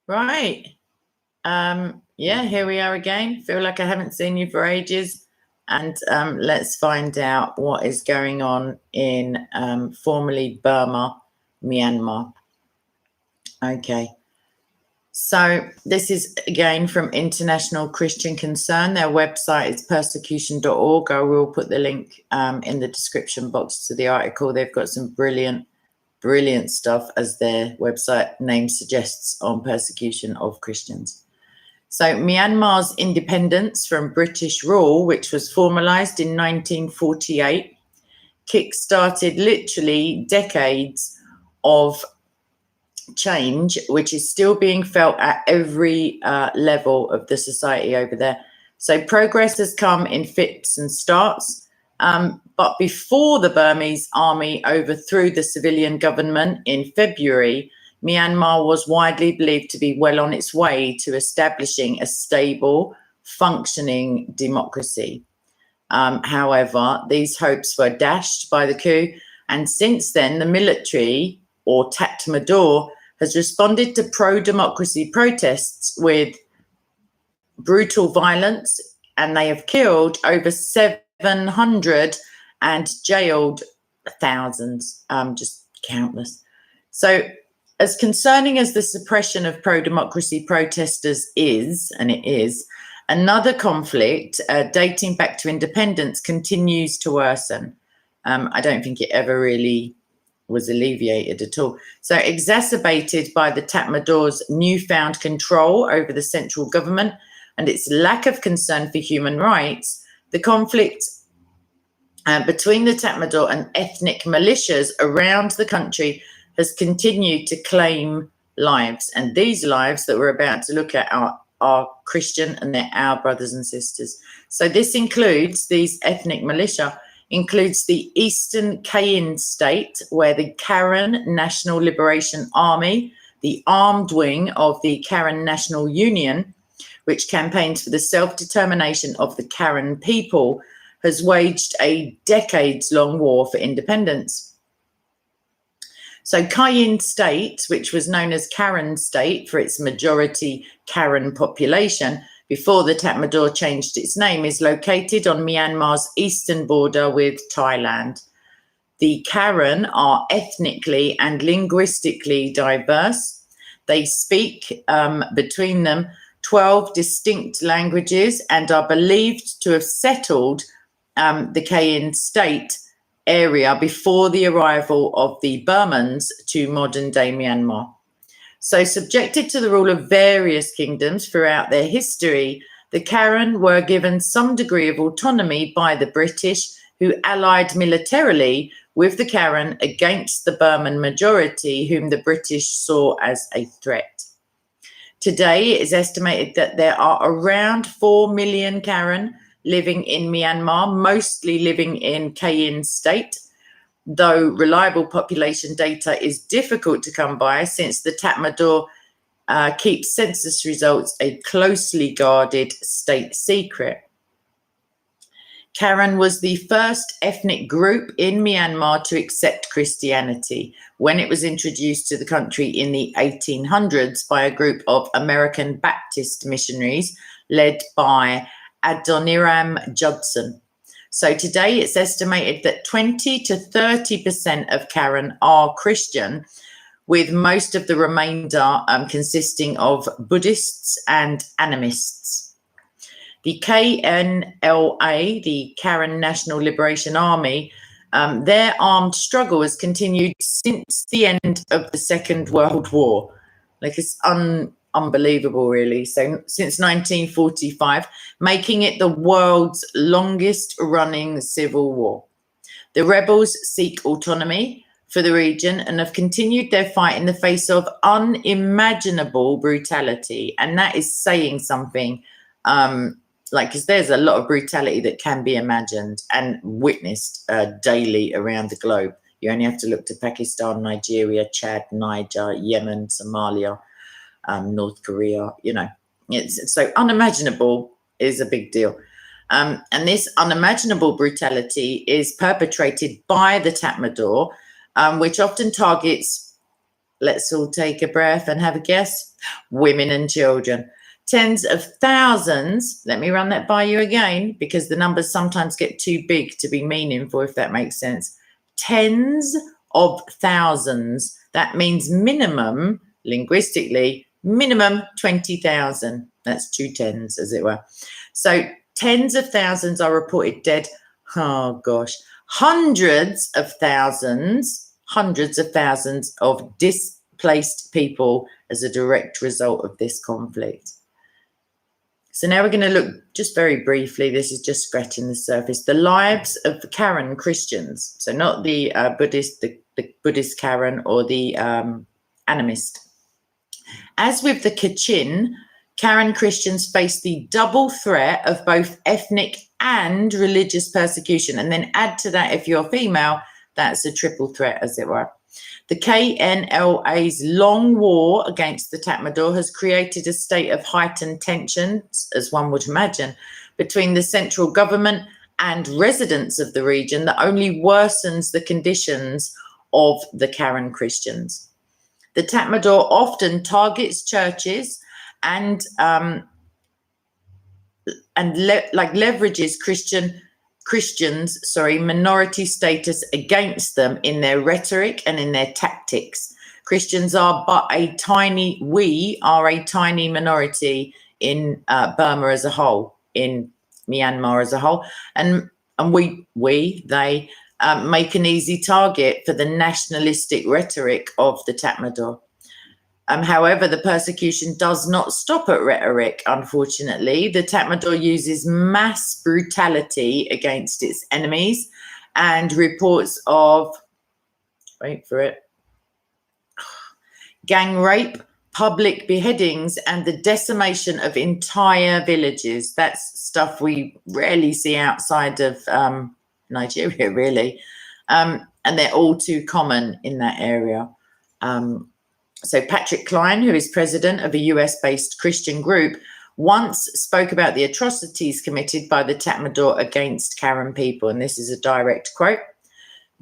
Right. Yeah, here we are again. Feel like I haven't seen you for ages. And let's find out what is going on in formerly Burma, Myanmar. Okay. So this is again from International Christian Concern. Their website is persecution.org. I will put the link in the description box to the article. They've got some brilliant stuff, as their website name suggests, on persecution of Christians. So Myanmar's independence from British rule, which was formalized in 1948, kick-started literally decades of change, which is still being felt at every level of the society over there. So progress has come in fits and starts. But before the Burmese army overthrew the civilian government in February, Myanmar was widely believed to be well on its way to establishing a stable, functioning democracy. However, these hopes were dashed by the coup, and since then, the military, or Tatmadaw, has responded to pro-democracy protests with brutal violence, and they have killed over 700 and jailed thousands, just countless. So as concerning as the suppression of pro-democracy protesters is, and it is, another conflict dating back to independence continues to worsen. I don't think it ever really was alleviated at all. So exacerbated by the Tatmadaw's newfound control over the central government and its lack of concern for human rights, the conflict between the Tatmadaw and ethnic militias around the country has continued to claim lives. And these lives that we're about to look at are Christian, and they're our brothers and sisters. So this includes, these ethnic militia, includes the Eastern Kayin state, where the Karen National Liberation Army, the armed wing of the Karen National Union, which campaigns for the self-determination of the Karen people, has waged a decades-long war for independence. So Kayin state, which was known as Karen state for its majority Karen population, before the Tatmadaw changed its name, is located on Myanmar's eastern border with Thailand. The Karen are ethnically and linguistically diverse. They speak between them 12 distinct languages and are believed to have settled the Kayin state area before the arrival of the Burmans to modern-day Myanmar. So subjected to the rule of various kingdoms throughout their history, the Karen were given some degree of autonomy by the British, who allied militarily with the Karen against the Burman majority, whom the British saw as a threat. Today, it is estimated that there are around 4 million Karen living in Myanmar, mostly living in Kayin state, though reliable population data is difficult to come by since the Tatmadaw keeps census results a closely guarded state secret. Karen was the first ethnic group in Myanmar to accept Christianity when it was introduced to the country in the 1800s by a group of American Baptist missionaries led by Adoniram Judson. So today it's estimated that 20 to 30% of Karen are Christian, with most of the remainder consisting of Buddhists and animists. The KNLA, the Karen National Liberation Army, their armed struggle has continued since the end of the Second World War. Like, it's unbelievable, really. So since 1945, making it the world's longest running civil war. The rebels seek autonomy for the region and have continued their fight in the face of unimaginable brutality. And that is saying something, because there's a lot of brutality that can be imagined and witnessed daily around the globe. You only have to look to Pakistan, Nigeria, Chad, Niger, Yemen, Somalia, North Korea. It's so unimaginable is a big deal. And this unimaginable brutality is perpetrated by the Tatmadaw, which often targets Let's all take a breath and have a guess. Women and children. Tens of thousands. Let me run that by you again, because the numbers sometimes get too big to be meaningful, if that makes sense. Tens of thousands. That means minimum, linguistically, minimum 20,000. That's two tens, as it were. So tens of thousands are reported dead. Oh, gosh. Hundreds of thousands of displaced people as a direct result of this conflict. So now we're going to look just very briefly, this is just scratching the surface, the lives of the Karen Christians. So not the Buddhist, the Buddhist Karen or the animist. As with the Kachin, Karen Christians face the double threat of both ethnic and religious persecution. And then add to that, if you're female, that's a triple threat, as it were. The KNLA's long war against the Tatmadaw has created a state of heightened tensions, as one would imagine, between the central government and residents of the region that only worsens the conditions of the Karen Christians. The Tatmadaw often targets churches and leverages Christians, minority status against them in their rhetoric and in their tactics. Christians are we are a tiny minority in Burma as a whole, in Myanmar as a whole, and they make an easy target for the nationalistic rhetoric of the Tatmadaw. However, the persecution does not stop at rhetoric, unfortunately. The Tatmadaw uses mass brutality against its enemies, and reports of, gang rape, public beheadings, and the decimation of entire villages. That's stuff we rarely see outside of Nigeria, really. And they're all too common in that area. So Patrick Klein, who is president of a US-based Christian group, once spoke about the atrocities committed by the Tatmadaw against Karen people. And this is a direct quote.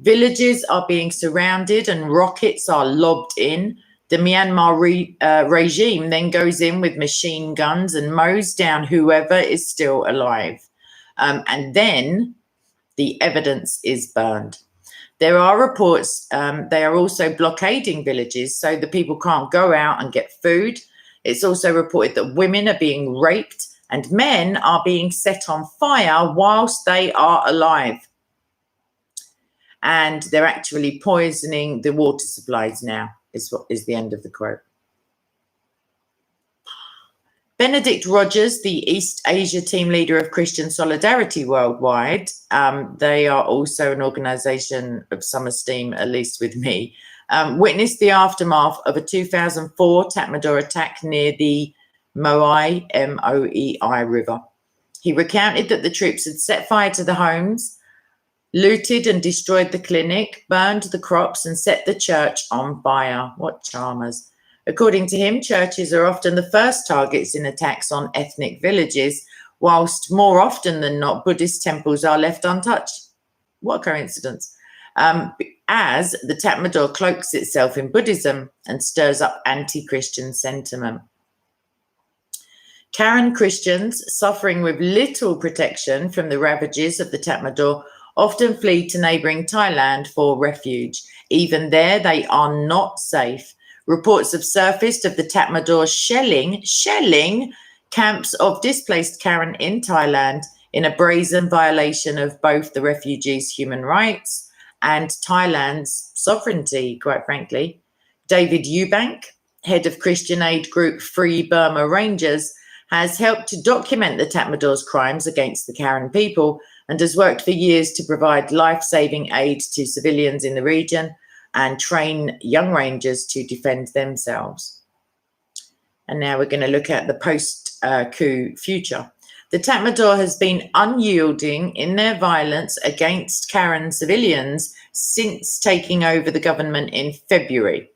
Villages are being surrounded and rockets are lobbed in. The Myanmar regime then goes in with machine guns and mows down whoever is still alive. And then the evidence is burned. There are reports they are also blockading villages so the people can't go out and get food. It's also reported that women are being raped and men are being set on fire whilst they are alive. And they're actually poisoning the water supplies now, is what is the end of the quote. Benedict Rogers, the East Asia team leader of Christian Solidarity Worldwide, they are also an organisation of some esteem, at least with me, witnessed the aftermath of a 2004 Tatmadaw attack near the Moai, M-O-E-I River. He recounted that the troops had set fire to the homes, looted and destroyed the clinic, burned the crops and set the church on fire. What charmers. According to him, churches are often the first targets in attacks on ethnic villages, whilst more often than not, Buddhist temples are left untouched. What a coincidence. As the Tatmadaw cloaks itself in Buddhism and stirs up anti-Christian sentiment. Karen Christians, suffering with little protection from the ravages of the Tatmadaw, often flee to neighbouring Thailand for refuge. Even there, they are not safe. Reports have surfaced of the Tatmadaw shelling camps of displaced Karen in Thailand in a brazen violation of both the refugees' human rights and Thailand's sovereignty, quite frankly. David Eubank, head of Christian aid group Free Burma Rangers, has helped to document the Tatmadaw's crimes against the Karen people and has worked for years to provide life-saving aid to civilians in the region and train young rangers to defend themselves. And now we're going to look at the post-coup future. The Tatmadaw has been unyielding in their violence against Karen civilians since taking over the government in February.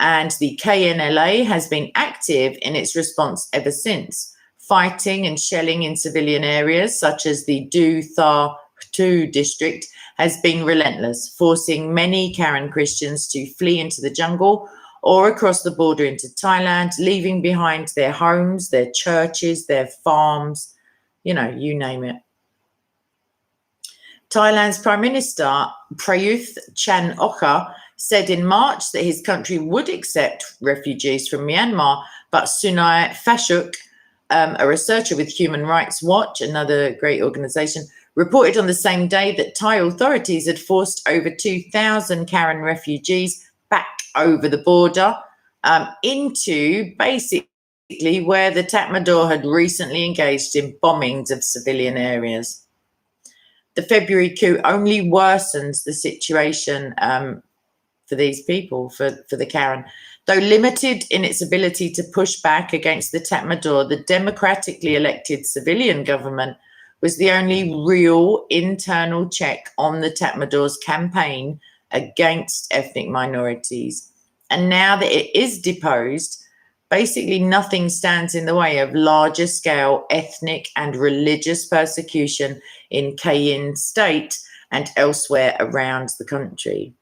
And the KNLA has been active in its response ever since, fighting and shelling in civilian areas such as the Do Tha Tu district has been relentless, forcing many Karen Christians to flee into the jungle or across the border into Thailand, leaving behind their homes, their churches, their farms, you name it. Thailand's Prime Minister Prayuth Chan-ocha said in March that his country would accept refugees from Myanmar, but Sunai Phashuk, a researcher with Human Rights Watch, another great organisation, reported on the same day that Thai authorities had forced over 2,000 Karen refugees back over the border into basically where the Tatmadaw had recently engaged in bombings of civilian areas. The February coup only worsens the situation for these people, for the Karen. Though limited in its ability to push back against the Tatmadaw, the democratically elected civilian government was the only real internal check on the Tatmadaw's campaign against ethnic minorities. And now that it is deposed, basically nothing stands in the way of larger scale ethnic and religious persecution in Kayin state and elsewhere around the country.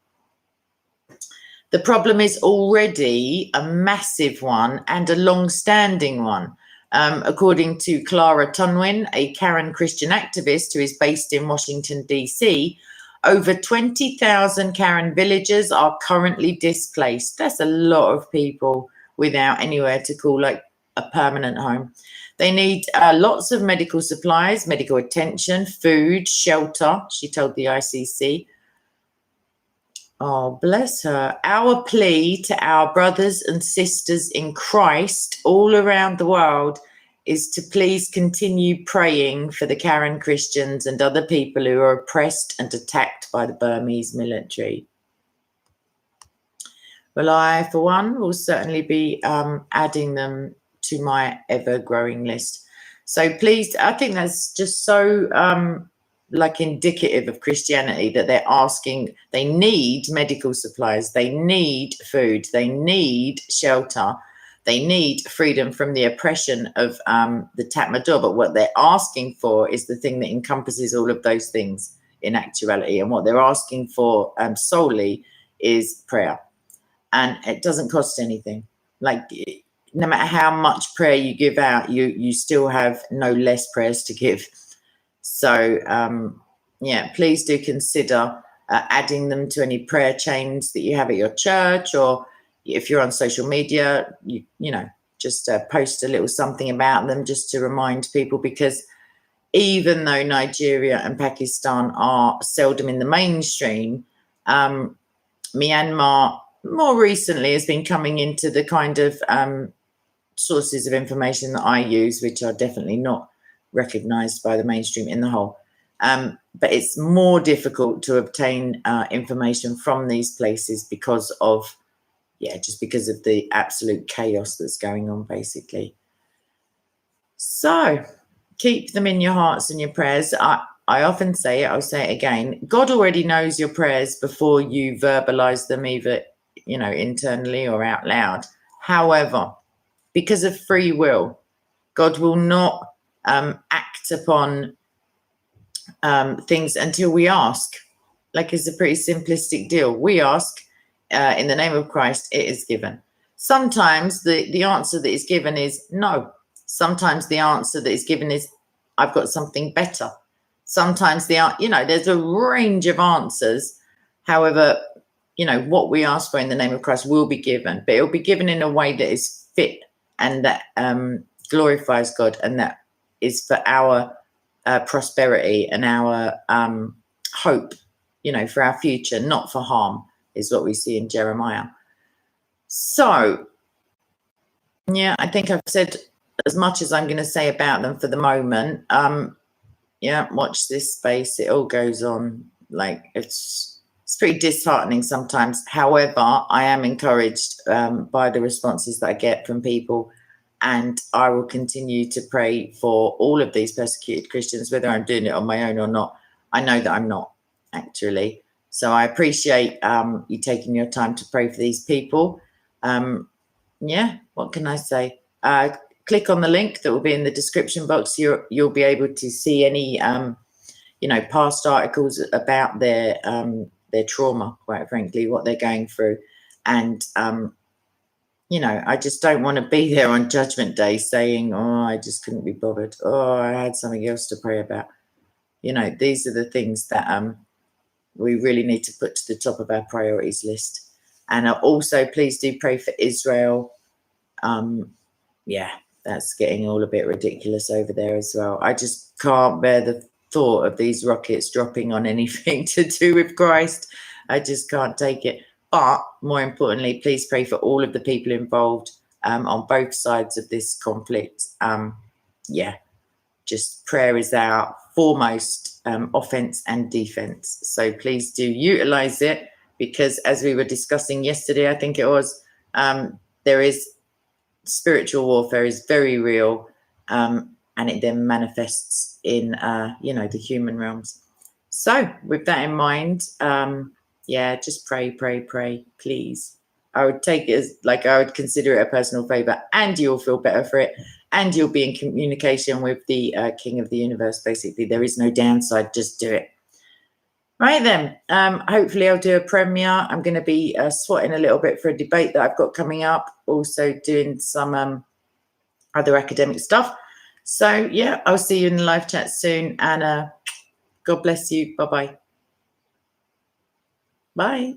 The problem is already a massive one and a long-standing one. According to Clara Tunwin, a Karen Christian activist who is based in Washington, D.C., over 20,000 Karen villagers are currently displaced. That's a lot of people without anywhere to call like a permanent home. They need lots of medical supplies, medical attention, food, shelter, she told the ICC. Oh, bless her. Our plea to our brothers and sisters in Christ all around the world is to please continue praying for the Karen Christians and other people who are oppressed and attacked by the Burmese military. Well, I, for one, will certainly be adding them to my ever-growing list. So please, I think that's just so like indicative of Christianity that they're asking, they need medical supplies, they need food, they need shelter, they need freedom from the oppression of the Tatmadaw. But what they're asking for is the thing that encompasses all of those things in actuality. And what they're asking for solely is prayer. And it doesn't cost anything. Like, no matter how much prayer you give out, you still have no less prayers to give. So, yeah, please do consider adding them to any prayer chains that you have at your church, or if you're on social media, you know, just post a little something about them just to remind people, because even though Nigeria and Pakistan are seldom in the mainstream, Myanmar more recently has been coming into the kind of sources of information that I use, which are definitely not recognized by the mainstream in the whole. But it's more difficult to obtain information from these places because of, just because of the absolute chaos that's going on, basically. So keep them in your hearts and your prayers. I often say it, I'll say it again. God already knows your prayers before you verbalize them, either, you know, internally or out loud. However, because of free will, God will not act upon things until we ask. Like, it's a pretty simplistic deal. We ask in the name of Christ, it is given. Sometimes the answer that is given is no. Sometimes the answer that is given is, I've got something better. Sometimes there's a range of answers. However, you know, what we ask for in the name of Christ will be given, but it will be given in a way that is fit and that glorifies God, and that is for our prosperity and our hope, you know, for our future, not for harm, is what we see in Jeremiah. So, yeah, I think I've said as much as I'm going to say about them for the moment. Yeah, watch this space. It all goes on. Like, it's pretty disheartening sometimes. However, I am encouraged by the responses that I get from people, and I will continue to pray for all of these persecuted Christians, whether I'm doing it on my own or not. I know that I'm not, actually. So I appreciate you taking your time to pray for these people. Yeah, what can I say? Click on the link that will be in the description box. You'll be able to see any, past articles about their trauma, quite frankly, what they're going through. And I just don't want to be there on Judgment Day saying, oh, I just couldn't be bothered. Oh, I had something else to pray about. These are the things that we really need to put to the top of our priorities list. And also, please do pray for Israel. Yeah, that's getting all a bit ridiculous over there as well. I just can't bear the thought of these rockets dropping on anything to do with Christ. I just can't take it. But more importantly, please pray for all of the people involved on both sides of this conflict. Yeah, just prayer is our foremost offense and defense. So please do utilize it, because as we were discussing yesterday, I think it was, there is spiritual warfare is very real, and it then manifests in the human realms. So with that in mind, just pray, please. I would take it as, like, I would consider it a personal favor, and you'll feel better for it, and you'll be in communication with the King of the universe. Basically, there is no downside. Just do it. Right then, hopefully I'll do a premiere. I'm going to be swatting a little bit for a debate that I've got coming up, also doing some other academic stuff. So yeah, I'll see you in the live chat soon, and God bless you. Bye-bye. Bye.